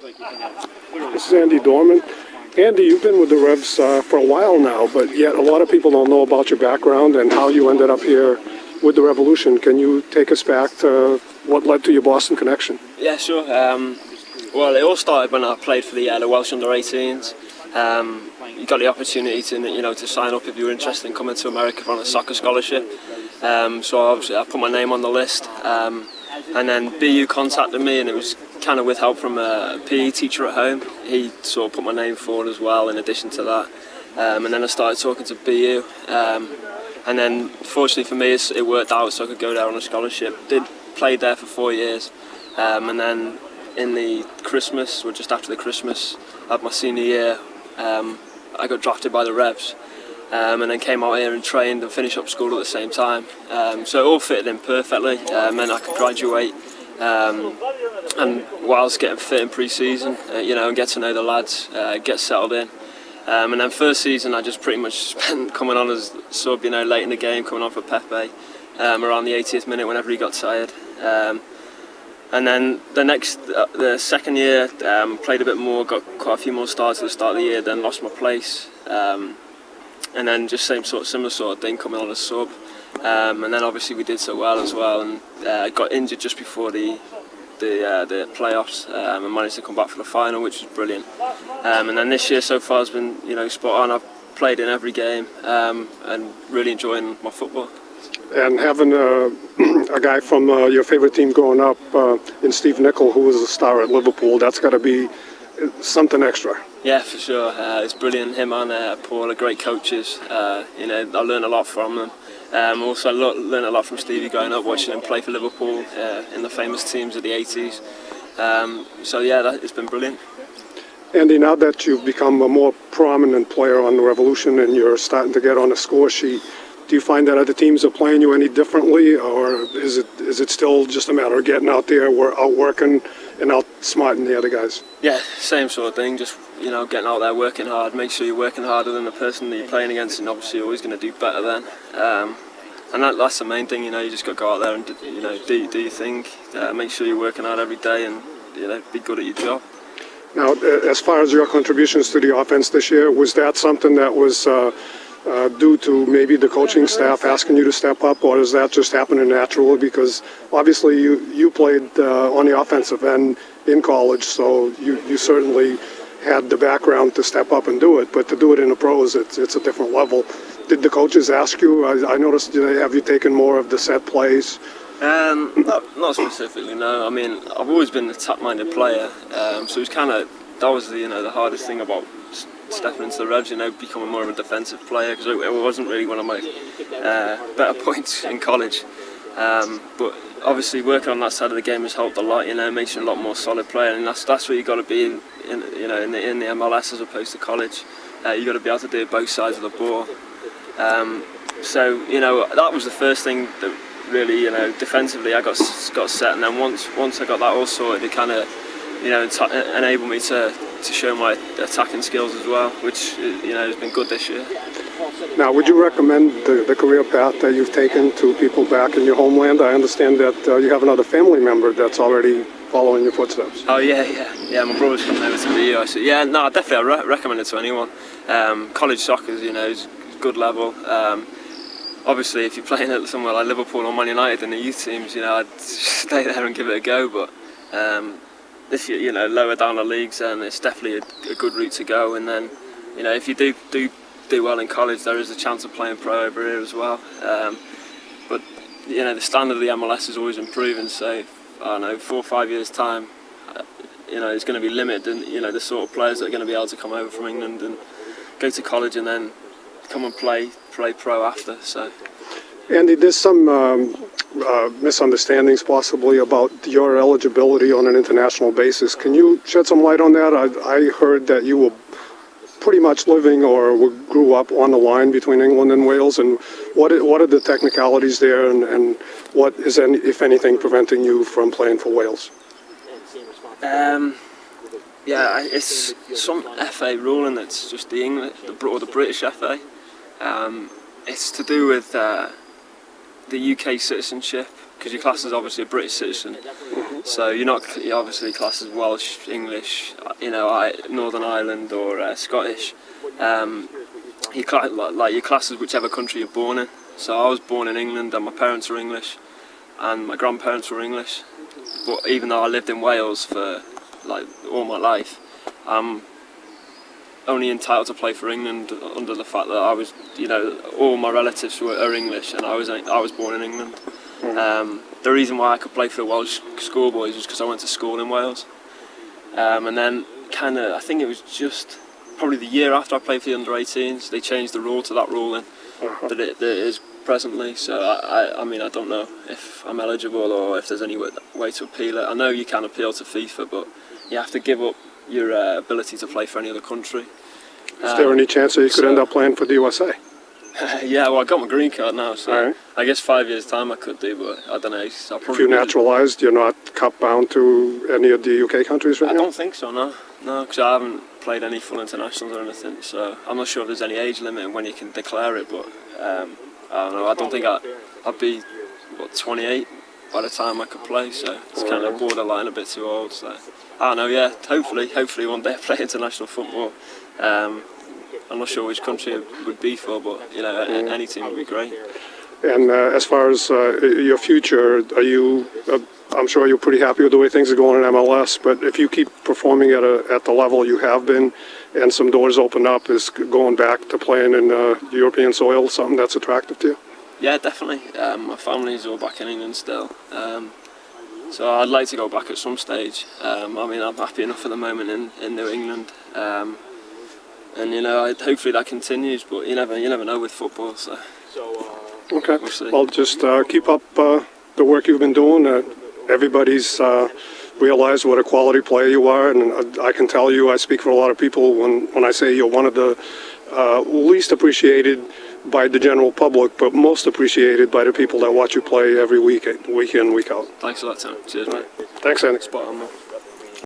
This is Andy Dorman. Andy, you've been with the Revs for a while now, but yet a lot of people don't know about your background and how you ended up here with the Revolution. Can you take us back to what led to your Boston connection? Yeah, sure. Well, it all started when I played for the Welsh under-18s. You got the opportunity to sign up if you were interested in coming to America on a soccer scholarship. So obviously I put my name on the list, and then BU contacted me, and it was kind of with help from a PE teacher at home. He sort of put my name forward as well in addition to that, and then I started talking to BU, and then fortunately for me it worked out so I could go there on a scholarship. Played there for 4 years, and then in the Christmas, or just after the Christmas of my senior year, I got drafted by the Revs, and then came out here and trained and finished up school at the same time. So it all fitted in perfectly, meant I could graduate, and whilst getting fit in pre-season, and get to know the lads, get settled in. And then first season I just pretty much spent coming on as sub, late in the game, coming on for Pepe, around the 80th minute whenever he got tired. And then the second year, played a bit more, got quite a few more starts at the start of the year, then lost my place. And then just similar sort of thing, coming on as sub. And then obviously we did so well as well, and got injured just before the playoffs, and managed to come back for the final, which was brilliant. And then this year so far has been spot on. I've played in every game, and really enjoying my football. And having a guy from your favorite team growing up in Steve Nicol, who was a star at Liverpool, that's got to be something extra. Yeah, for sure. It's brilliant. Him and Paul are great coaches. I learned a lot from them. Also learned a lot from Stevie growing up, watching him play for Liverpool in the famous teams of the 80s. So yeah, it's been brilliant. Andy, now that you've become a more prominent player on the Revolution and you're starting to get on the score sheet, do you find that other teams are playing you any differently, or is it still just a matter of getting out there, out working and outsmarting the other guys? Yeah, same sort of thing. Just getting out there, working hard. Make sure you're working harder than the person that you're playing against, and obviously you're always going to do better then. And that's the main thing. You just got to go out there and do your thing. Make sure you're working hard every day, and be good at your job. Now, as far as your contributions to the offense this year, was that something that was due to maybe the coaching staff asking you to step up, or does that just happen naturally? Because obviously you played on the offensive end in college, so you certainly had the background to step up and do it, but to do it in the pros, it's a different level. Did the coaches ask you? I noticed, have you taken more of the set plays? Not specifically, no. I mean, I've always been a attack-minded player, so it was that was the hardest thing about stepping into the Revs, becoming more of a defensive player, because it wasn't really one of my better points in college. But obviously working on that side of the game has helped a lot, makes you a lot more solid player, and that's where you got to be in the MLS as opposed to college. You got to be able to do both sides of the ball. So that was the first thing that really defensively I got set, and then once I got that all sorted, it kind of enabled me to show my attacking skills as well, which has been good this year. Now, would you recommend the career path that you've taken to people back in your homeland? I understand that you have another family member that's already following your footsteps. Oh yeah. My brother's coming over to BU. I said, yeah, no, definitely I recommend it to anyone. College soccer, is good level. Obviously, if you're playing at somewhere like Liverpool or Man United in the youth teams, I'd stay there and give it a go. But if you lower down the leagues, then it's definitely a good route to go. And then if you do well in college, there is a chance of playing pro over here as well. But the standard of the MLS is always improving. So I don't know, 4 or 5 years time, it's going to be limited, and the sort of players that are going to be able to come over from England and go to college and then come and play pro after. So, Andy, there's some misunderstandings possibly about your eligibility on an international basis. Can you shed some light on that? I heard that you were pretty much living or grew up on the line between England and Wales, and what are the technicalities there, and what is, if anything, preventing you from playing for Wales? Yeah, it's some FA ruling that's just the English or the British FA. It's to do with the UK citizenship, because your class is obviously a British citizen. So you're obviously classed as Welsh, English, Northern Ireland or Scottish. You're classed as whichever country you're born in. So I was born in England, and my parents were English, and my grandparents were English. But even though I lived in Wales for all my life, I'm only entitled to play for England under the fact that I was, all my relatives are English, and I was born in England. The reason why I could play for the Welsh schoolboys was because I went to school in Wales, and then I think it was just probably the year after I played for the under-18s, they changed the rule to that ruling that it is presently. So I don't know if I'm eligible or if there's any way to appeal it. I know you can appeal to FIFA, but you have to give up your ability to play for any other country. Is there any chance that you could end up playing for the USA? Yeah, well, I got my green card now, so right. I guess 5 years' time I could do, but I don't know. I'll probably If you're naturalised, you're not cup bound to any of the UK countries right I now? don't think so, no, because I haven't played any full internationals or anything, so I'm not sure if there's any age limit when you can declare it, but I don't know. I don't think I'd be 28 by the time I could play, so it's kind of borderline a bit too old. So I don't know. Yeah, hopefully one day I play international football. I'm not sure which country it would be for, but any team would be great. And as far as your future, are you? I'm sure you're pretty happy with the way things are going in MLS. But if you keep performing at the level you have been, and some doors open up, is going back to playing in European soil something that's attractive to you? Yeah, definitely. My family's all back in England still, so I'd like to go back at some stage. I'm happy enough at the moment in New England. And hopefully that continues, but you never know with football. So okay, we'll see. Well, just keep up the work you've been doing. Everybody's realized what a quality player you are, and I can tell you, I speak for a lot of people when I say you're one of the least appreciated by the general public, but most appreciated by the people that watch you play every week in, week out. Thanks a lot, Tim. Cheers, mate. Thanks, Andy. Spot on, man.